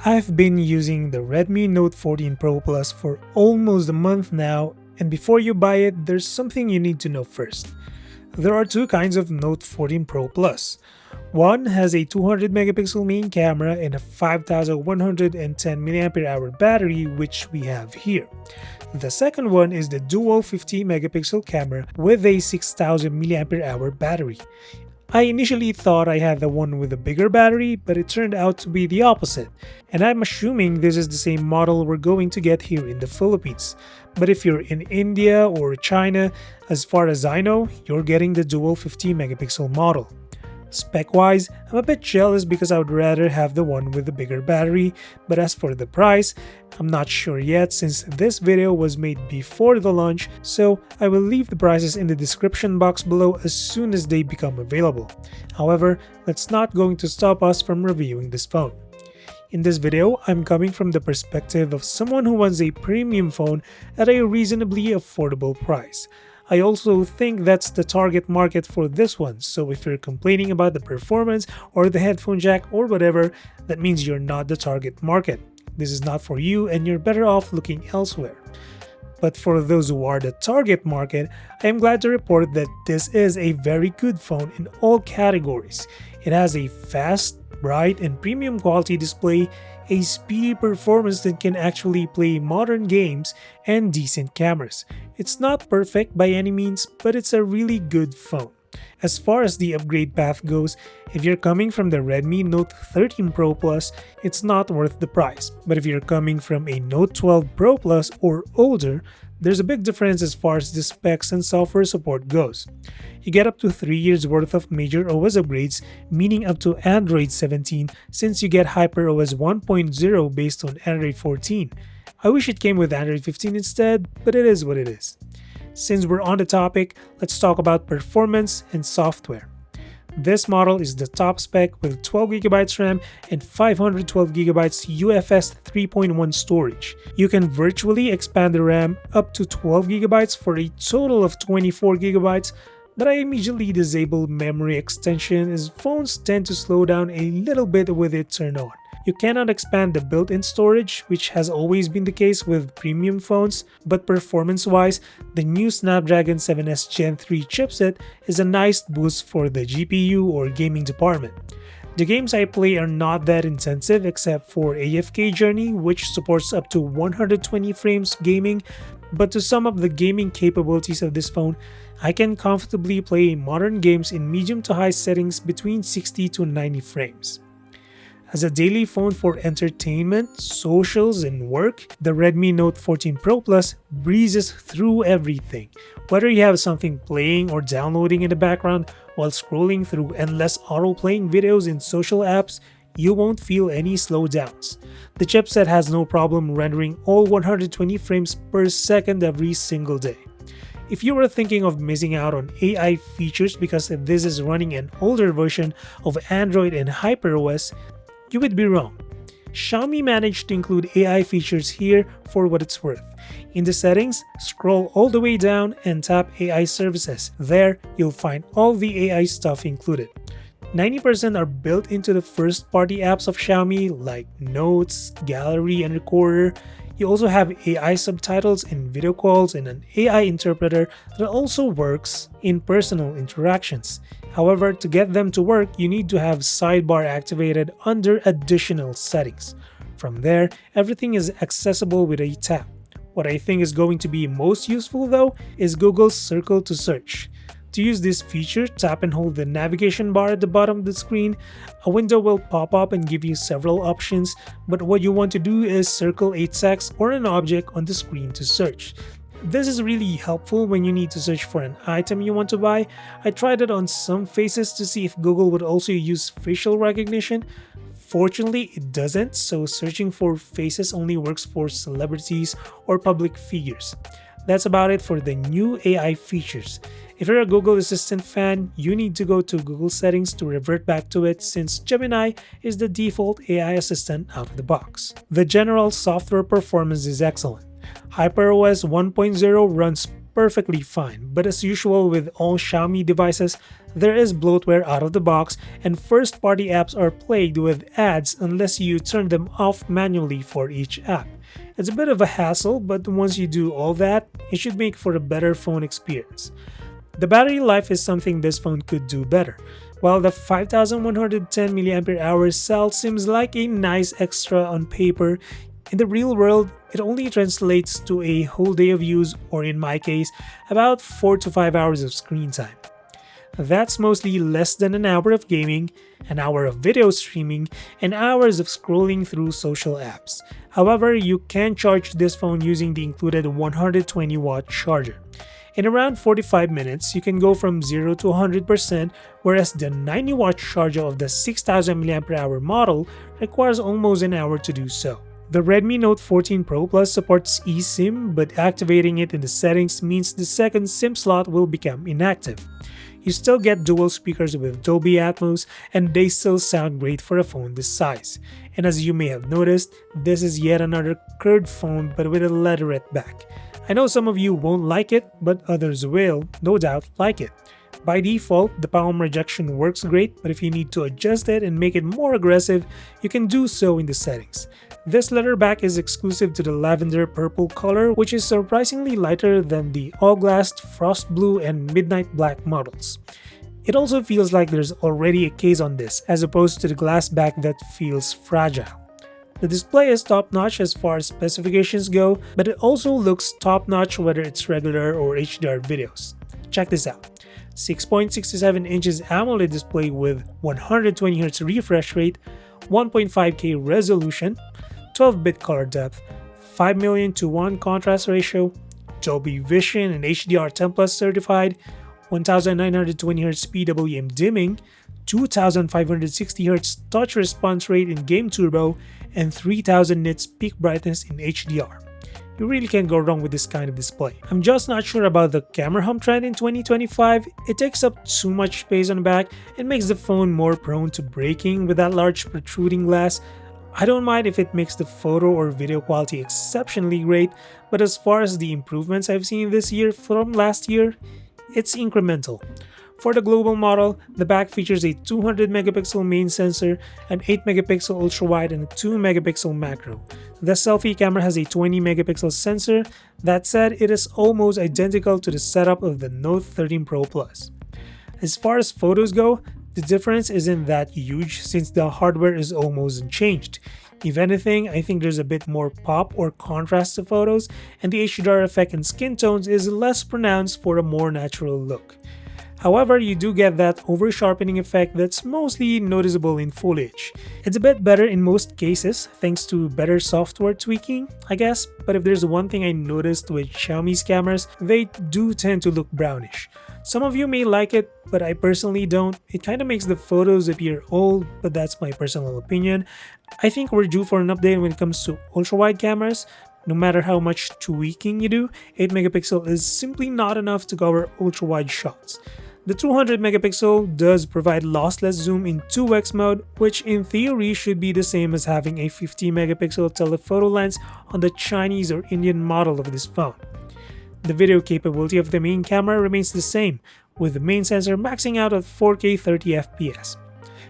I've been using the Redmi Note 14 Pro Plus for almost a month now, and before you buy it, there's something you need to know first. There are two kinds of Note 14 Pro Plus. One has a 200 megapixel main camera and a 5110 mAh battery, which we have here. The second one is the dual 50 megapixel camera with a 6000 mAh battery. I initially thought I had the one with a bigger battery, but it turned out to be the opposite, and I'm assuming this is the same model we're going to get here in the Philippines. But if you're in India or China, as far as I know, you're getting the dual 50 megapixel model. Spec-wise, I'm a bit jealous because I would rather have the one with the bigger battery, but as for the price, I'm not sure yet since this video was made before the launch, so I will leave the prices in the description box below as soon as they become available. However, that's not going to stop us from reviewing this phone. In this video, I'm coming from the perspective of someone who wants a premium phone at a reasonably affordable price. I also think that's the target market for this one, so if you're complaining about the performance or the headphone jack or whatever, that means you're not the target market. This is not for you and you're better off looking elsewhere. But for those who are the target market, I am glad to report that this is a very good phone in all categories. It has a fast, bright, and premium quality display, a speedy performance that can actually play modern games, and decent cameras. It's not perfect by any means, but it's a really good phone. As far as the upgrade path goes, if you're coming from the Redmi Note 13 Pro Plus, it's not worth the price. But if you're coming from a Note 12 Pro Plus or older, there's a big difference as far as the specs and software support goes. You get up to 3 years worth of major OS upgrades, meaning up to Android 17 since you get HyperOS 1.0 based on Android 14. I wish it came with Android 15 instead, but it is what it is. Since we're on the topic, let's talk about performance and software. This model is the top spec with 12GB RAM and 512GB UFS 3.1 storage. You can virtually expand the RAM up to 12GB for a total of 24GB, but I immediately disabled memory extension as phones tend to slow down a little bit with it turned on. You cannot expand the built-in storage, which has always been the case with premium phones, but performance-wise, the new Snapdragon 7S Gen 3 chipset is a nice boost for the GPU or gaming department. The games I play are not that intensive except for AFK Journey, which supports up to 120 frames gaming, but to sum up the gaming capabilities of this phone, I can comfortably play modern games in medium to high settings between 60 to 90 frames. As a daily phone for entertainment, socials, and work, the Redmi Note 14 Pro Plus breezes through everything. Whether you have something playing or downloading in the background while scrolling through endless auto-playing videos in social apps, you won't feel any slowdowns. The chipset has no problem rendering all 120 frames per second every single day. If you were thinking of missing out on AI features because this is running an older version of Android and HyperOS, you would be wrong. Xiaomi managed to include AI features here for what it's worth. In the settings, scroll all the way down and tap AI services. There, you'll find all the AI stuff included. 90% are built into the first-party apps of Xiaomi like Notes, Gallery, and Recorder. You also have AI subtitles in video calls and an AI interpreter that also works in personal interactions. However, to get them to work, you need to have sidebar activated under additional settings. From there, everything is accessible with a tap. What I think is going to be most useful though is Google's Circle to Search. To use this feature, tap and hold the navigation bar at the bottom of the screen. A window will pop up and give you several options, but what you want to do is circle a text or an object on the screen to search. This is really helpful when you need to search for an item you want to buy. I tried it on some faces to see if Google would also use facial recognition. Fortunately, it doesn't, so searching for faces only works for celebrities or public figures. That's about it for the new AI features. If you're a Google Assistant fan, you need to go to Google settings to revert back to it since Gemini is the default AI assistant out of the box. The general software performance is excellent. HyperOS 1.0 runs perfectly fine, but as usual with all Xiaomi devices, There is bloatware out of the box, and first-party apps are plagued with ads unless you turn them off manually for each app. It's a bit of a hassle, but once you do all that, it should make for a better phone experience. The battery life is something this phone could do better. While the 5110 mAh cell seems like a nice extra on paper, in the real world, it only translates to a whole day of use, or in my case, about 4 to 5 hours of screen time. That's mostly less than an hour of gaming, an hour of video streaming, and hours of scrolling through social apps. However, you can charge this phone using the included 120-watt charger. In around 45 minutes, you can go from 0 to 100%, whereas the 90-watt charger of the 6000 mAh model requires almost an hour to do so. The Redmi Note 14 Pro Plus supports eSIM, but activating it in the settings means the second SIM slot will become inactive. You still get dual speakers with Dolby Atmos, and they still sound great for a phone this size. And as you may have noticed, this is yet another curved phone but with a leatherette back. I know some of you won't like it, but others will, no doubt, like it. By default, the palm rejection works great, but if you need to adjust it and make it more aggressive, you can do so in the settings. This leather back is exclusive to the lavender purple color, which is surprisingly lighter than the all-glass, frost blue, and midnight black models. It also feels like there's already a case on this, as opposed to the glass back that feels fragile. The display is top-notch as far as specifications go, but it also looks top-notch whether it's regular or HDR videos. Check this out. 6.67 inches AMOLED display with 120Hz refresh rate, 1.5K resolution, 12-bit color depth, 5 million to 1 contrast ratio, Dolby Vision and HDR10 Plus certified, 1920Hz PWM dimming, 2560Hz touch response rate in Game Turbo, and 3000 nits peak brightness in HDR. You really can't go wrong with this kind of display. I'm just not sure about the camera hump trend in 2025. It takes up too much space on the back and makes the phone more prone to breaking with that large protruding glass. I don't mind if it makes the photo or video quality exceptionally great, but as far as the improvements I've seen this year from last year, it's incremental. For the global model, the back features a 200 megapixel main sensor, an 8 megapixel ultra-wide, and a 2 megapixel macro. The selfie camera has a 20 megapixel sensor. That said, it is almost identical to the setup of the Note 13 Pro Plus. As far as photos go, the difference isn't that huge since the hardware is almost unchanged. If anything, I think there's a bit more pop or contrast to photos, and the HDR effect in skin tones is less pronounced for a more natural look. However, you do get that over-sharpening effect that's mostly noticeable in Full HD. It's a bit better in most cases thanks to better software tweaking, I guess, but if there's one thing I noticed with Xiaomi's cameras, they do tend to look brownish. Some of you may like it, but I personally don't. It kinda makes the photos appear old, but that's my personal opinion. I think we're due for an update when it comes to ultra-wide cameras. No matter how much tweaking you do, 8 megapixel is simply not enough to cover ultra-wide shots. The 200 megapixel does provide lossless zoom in 2x mode, which in theory should be the same as having a 50 megapixel telephoto lens on the Chinese or Indian model of this phone. The video capability of the main camera remains the same, with the main sensor maxing out at 4K 30fps.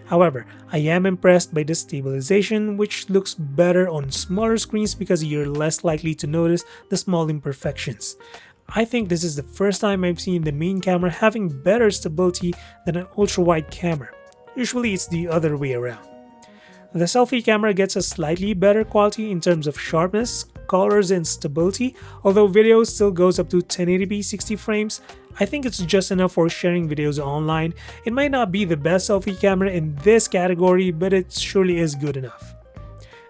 However, I am impressed by the stabilization, which looks better on smaller screens because you're less likely to notice the small imperfections. I think this is the first time I've seen the main camera having better stability than an ultra-wide camera. Usually it's the other way around. The selfie camera gets a slightly better quality in terms of sharpness, colors, and stability, although video still goes up to 1080p 60 frames. I think it's just enough for sharing videos online. It might not be the best selfie camera in this category, but it surely is good enough.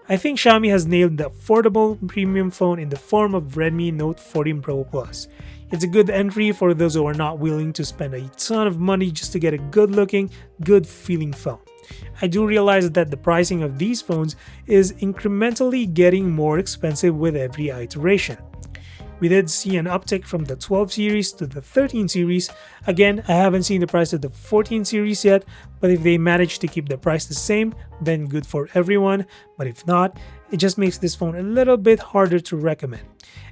I think Xiaomi has nailed the affordable premium phone in the form of Redmi Note 14 Pro Plus. It's a good entry for those who are not willing to spend a ton of money just to get a good-looking, good-feeling phone. I do realize that the pricing of these phones is incrementally getting more expensive with every iteration. We did see an uptick from the 12 series to the 13 series. Again, I haven't seen the price of the 14 series yet, but if they manage to keep the price the same, then good for everyone. But if not, It just makes this phone a little bit harder to recommend.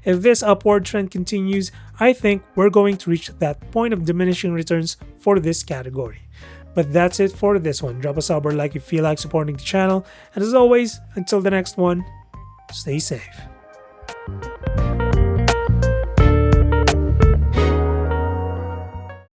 If this upward trend continues, I think we're going to reach that point of diminishing returns for this category. But that's it for this one. Drop a sub or like if you feel like supporting the channel. And as always, until the next one, stay safe.